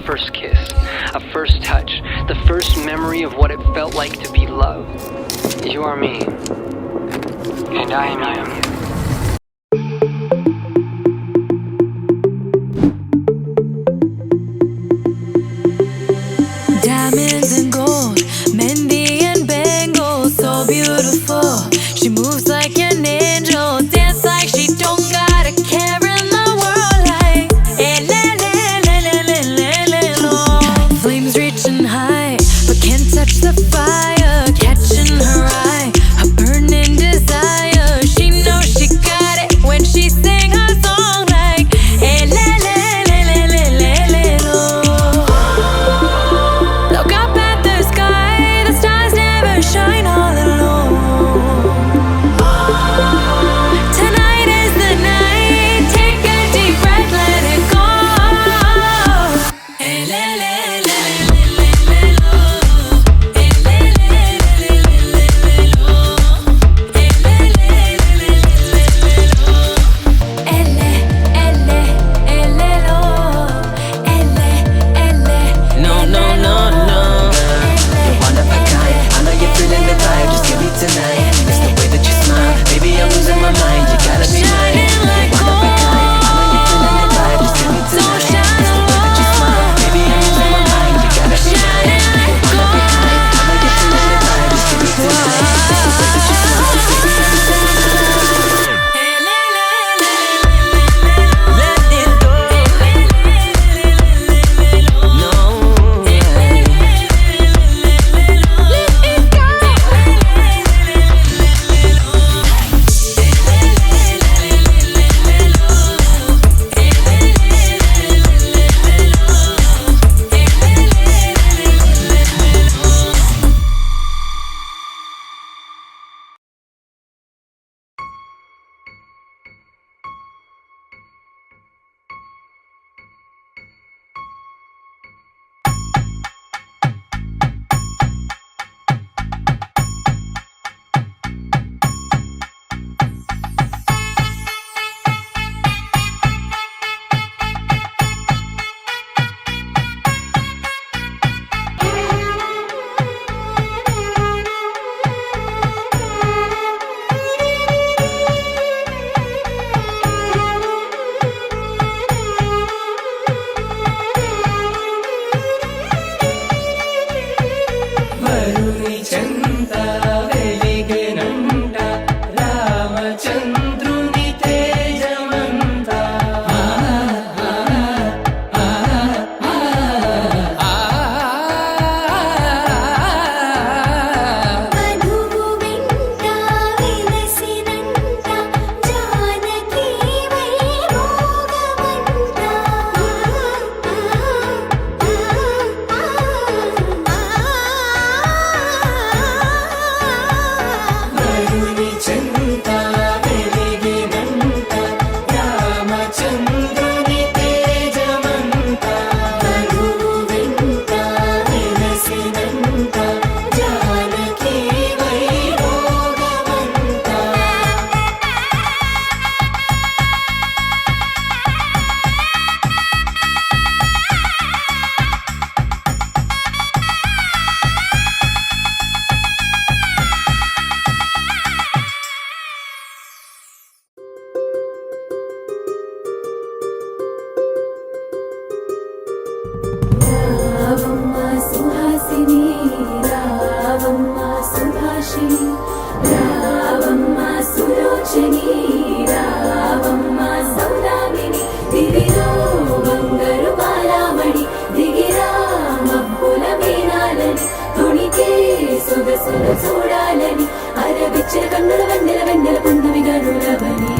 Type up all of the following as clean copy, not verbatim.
first kiss, a first touch, the first memory of what it felt like to be loved. You are me, and I am you. Diamonds and gold, Mendy and Bengal, so beautiful. She moves like an angel, dance like she don't got a care in the world. Like, eh, le, le, le, le, le, le, le, lo. Flames reaching high, but can't touch the fire, catching her eye, her burning desire. She knows she got it when she sing her song. Like, eh, le, le, le, le, le, le, le, lo. Look up at the sky, the stars never shine all alone. Tonight is the night, take a deep breath, let it go. Hey, le, le, le, le, le, le, lo. Hey, le, le, le, le, le, le, lo. Hey, le, le, le, le, le, le, lo. Elle, elle, lo. Elle. No, no, no, no. You're one of a kind. I know you're feeling the vibe. Just give me tonight. It's the way that you smile. Baby, I'm losing my mind. You gotta be mine. Shining like You're one of a kind. I know you're feeling the vibe. Just give me tonight. It's the way that you smile. Baby, I'm losing my mind. You gotta be mine. You're one of a kind. I know you're feeling the vibe. Just give me tonight. It's the way that you smile. Baby, I'm losing my mind. Let it go. No. వరుని చెంత వెలిగినంట రామచంద్రుని తేజమంత మధువు వెంట విలసినంత జానకి వైభోగమంత వరుని చెంత వెలిగినంట రామచంద్రుని తేజమంత మధువు వెంట విలసినంత జానకి వైభోగమంత రావమ్మ సుహాసిని రావమ్మ సుభాషిణి రావమ్మ సులోచని రావమ్మ సౌదామిని దివిలో బంగారు బాలామణి దిగిరా మబ్బుల మీనాలని తొణికే సొగసులు చూడాలని అరవిచ్చిన కన్నుల వెన్నెల వెన్నెల పున్నమి గనులవని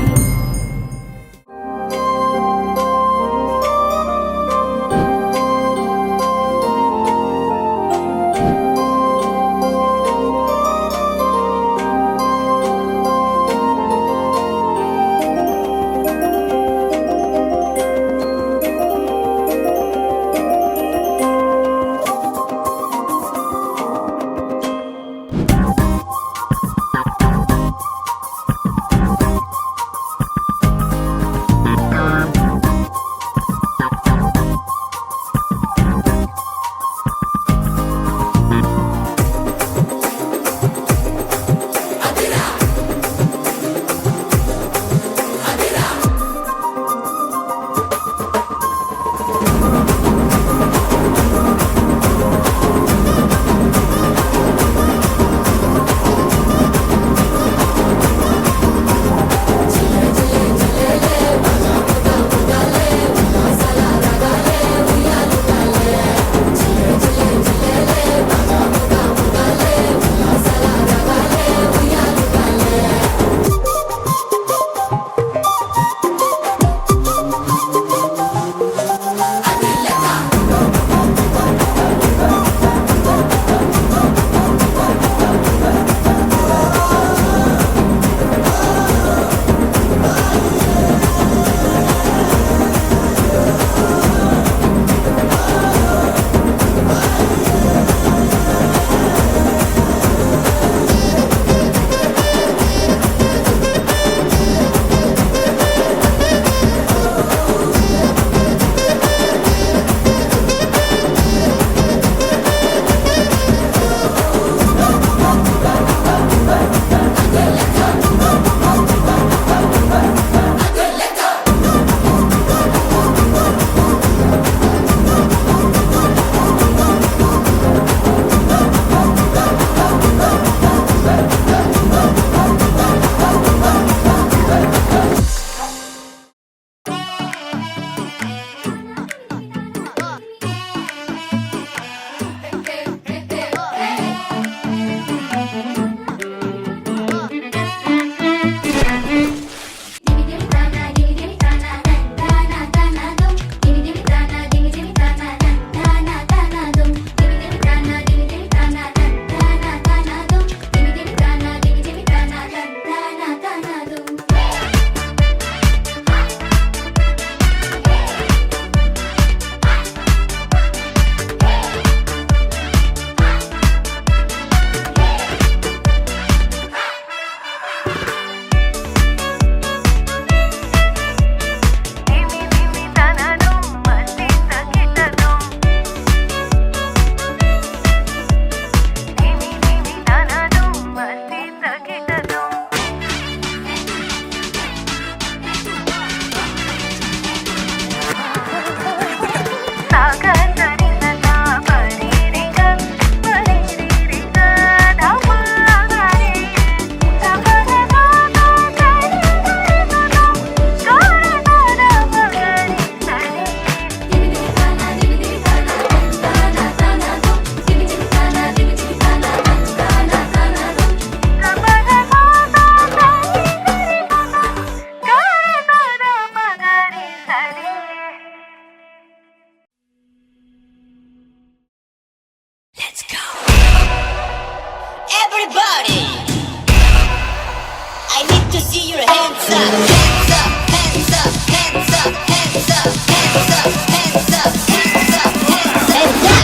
see your hands up, hands up, hands up, hands up, hands up, hands up, hands up, hands up, hands up.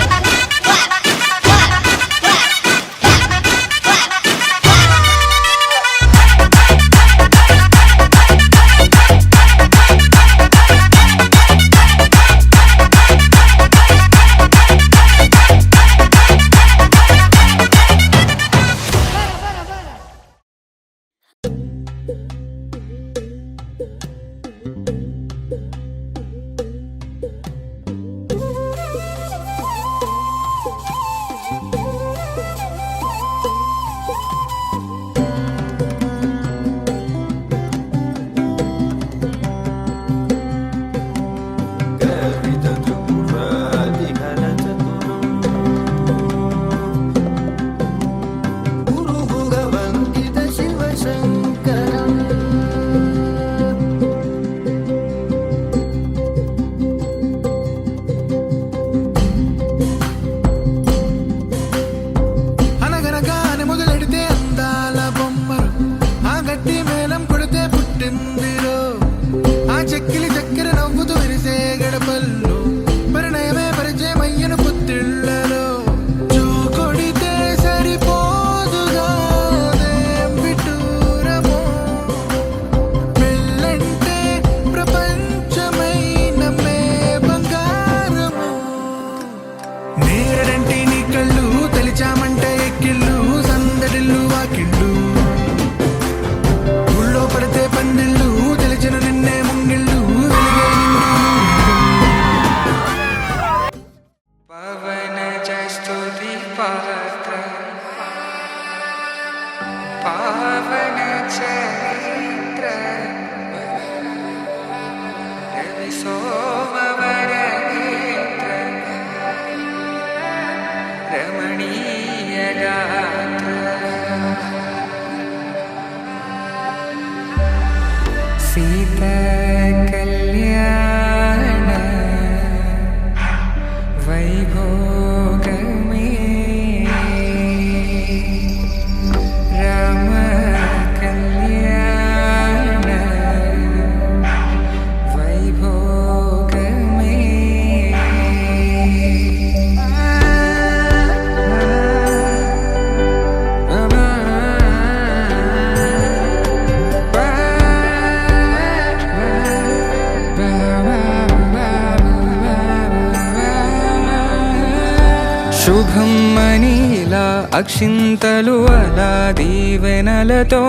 శుభం మనీలా అక్షింతలు అలా దీవెనలతో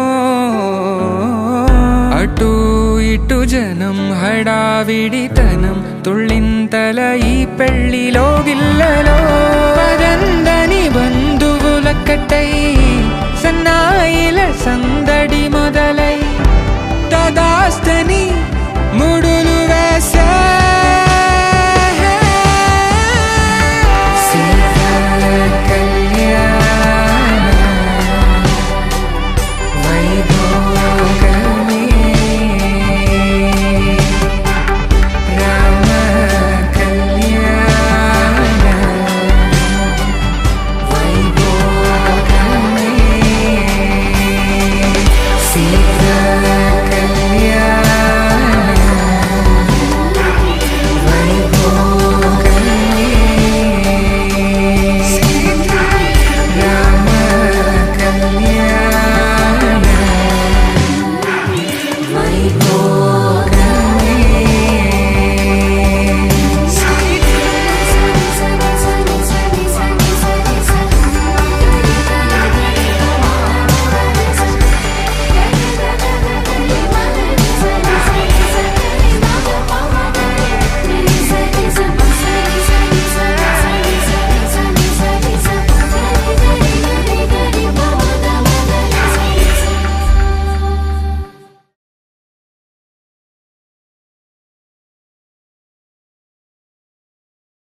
అటు ఇటు జనం హడావిడితనం తుళ్ళింతల ఈ పెళ్లిలో గిల్లలో పదందని బంధువులక్కటై సన్నాయిల సందడి మొదలై తదాస్తని ముడులు వేసే